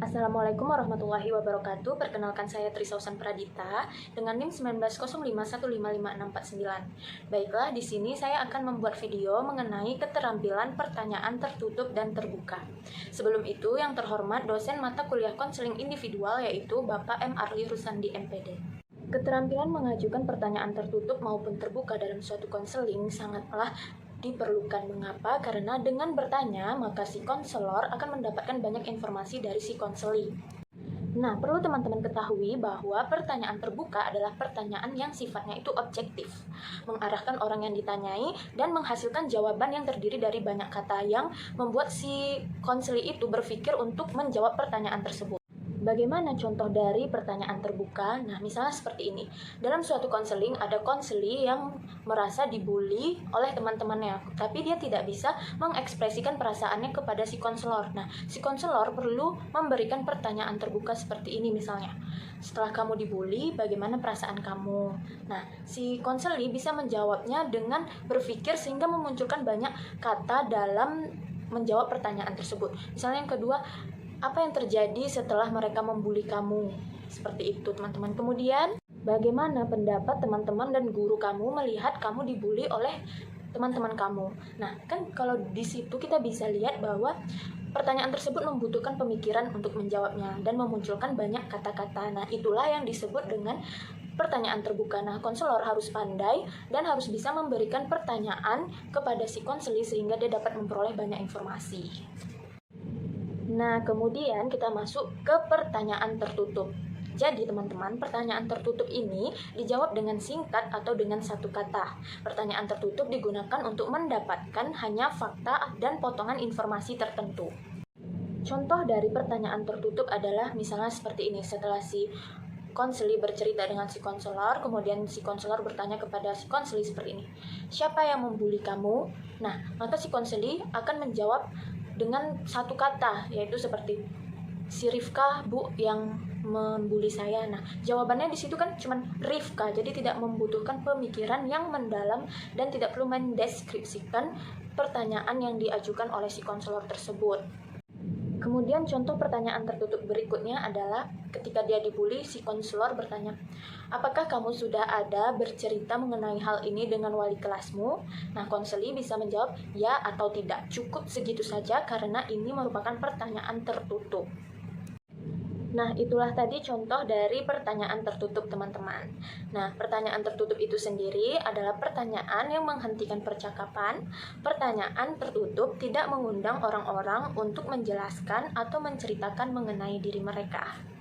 Assalamualaikum warahmatullahi wabarakatuh. Perkenalkan saya Trisausan Pradita dengan NIM 1905155649. Baiklah, di sini saya akan membuat video mengenai keterampilan pertanyaan tertutup dan terbuka. Sebelum itu, yang terhormat dosen mata kuliah konseling individual yaitu Bapak M. Arli Rusandi MPD. Keterampilan mengajukan pertanyaan tertutup maupun terbuka dalam suatu konseling sangatlah diperlukan. Mengapa? Karena dengan bertanya, maka si konselor akan mendapatkan banyak informasi dari si konseli. Nah, perlu teman-teman ketahui bahwa pertanyaan terbuka adalah pertanyaan yang sifatnya itu objektif, mengarahkan orang yang ditanyai dan menghasilkan jawaban yang terdiri dari banyak kata yang membuat si konseli itu berpikir untuk menjawab pertanyaan tersebut. Bagaimana contoh dari pertanyaan terbuka? Nah, misalnya seperti ini. Dalam suatu konseling, ada konseli yang merasa dibully oleh teman-temannya, tapi dia tidak bisa mengekspresikan perasaannya kepada si konselor. Nah, si konselor perlu memberikan pertanyaan terbuka seperti ini misalnya. Setelah kamu dibully, bagaimana perasaan kamu? Nah, si konseli bisa menjawabnya dengan berpikir sehingga memunculkan banyak kata dalam menjawab pertanyaan tersebut. Misalnya yang kedua, apa yang terjadi setelah mereka membuli kamu? Seperti itu, teman-teman. Kemudian, bagaimana pendapat teman-teman dan guru kamu melihat kamu dibully oleh teman-teman kamu? Nah, kan kalau di situ kita bisa lihat bahwa pertanyaan tersebut membutuhkan pemikiran untuk menjawabnya dan memunculkan banyak kata-kata. Nah, itulah yang disebut dengan pertanyaan terbuka. Nah, konselor harus pandai dan harus bisa memberikan pertanyaan kepada si konseli sehingga dia dapat memperoleh banyak informasi. Nah, kemudian kita masuk ke pertanyaan tertutup. Jadi teman-teman, pertanyaan tertutup ini dijawab dengan singkat atau dengan satu kata. Pertanyaan tertutup digunakan untuk mendapatkan hanya fakta dan potongan informasi tertentu. Contoh dari pertanyaan tertutup adalah misalnya seperti ini. Setelah si konseli bercerita dengan si konselor, kemudian si konselor bertanya kepada si konseli seperti ini. Siapa yang membuli kamu? Nah, maka si konseli akan menjawab dengan satu kata, yaitu seperti si Rifka, Bu, yang membuli saya. Nah, jawabannya di situ kan cuma Rifka, jadi tidak membutuhkan pemikiran yang mendalam dan tidak perlu mendeskripsikan pertanyaan yang diajukan oleh si konselor tersebut. Kemudian contoh pertanyaan tertutup berikutnya adalah ketika dia dibully, si konselor bertanya, apakah kamu sudah ada bercerita mengenai hal ini dengan wali kelasmu? Nah, konseli bisa menjawab ya atau tidak. Cukup segitu saja karena ini merupakan pertanyaan tertutup. Nah, itulah tadi contoh dari pertanyaan tertutup, teman-teman. Nah, pertanyaan tertutup itu sendiri adalah pertanyaan yang menghentikan percakapan. Pertanyaan tertutup tidak mengundang orang-orang untuk menjelaskan atau menceritakan mengenai diri mereka.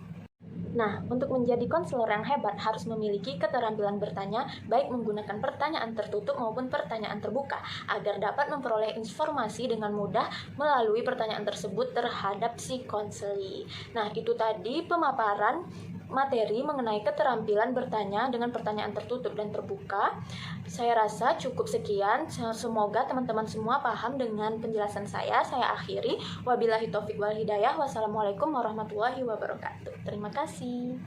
Nah, untuk menjadi konselor yang hebat harus memiliki keterampilan bertanya, baik menggunakan pertanyaan tertutup maupun pertanyaan terbuka, agar dapat memperoleh informasi dengan mudah melalui pertanyaan tersebut terhadap si konseli. Nah, itu tadi pemaparan materi mengenai keterampilan bertanya dengan pertanyaan tertutup dan terbuka. Saya rasa cukup sekian. Semoga teman-teman semua paham dengan penjelasan saya. Saya akhiri. Wabillahi taufiq wal hidayah. Wassalamualaikum warahmatullahi wabarakatuh. Terima kasih.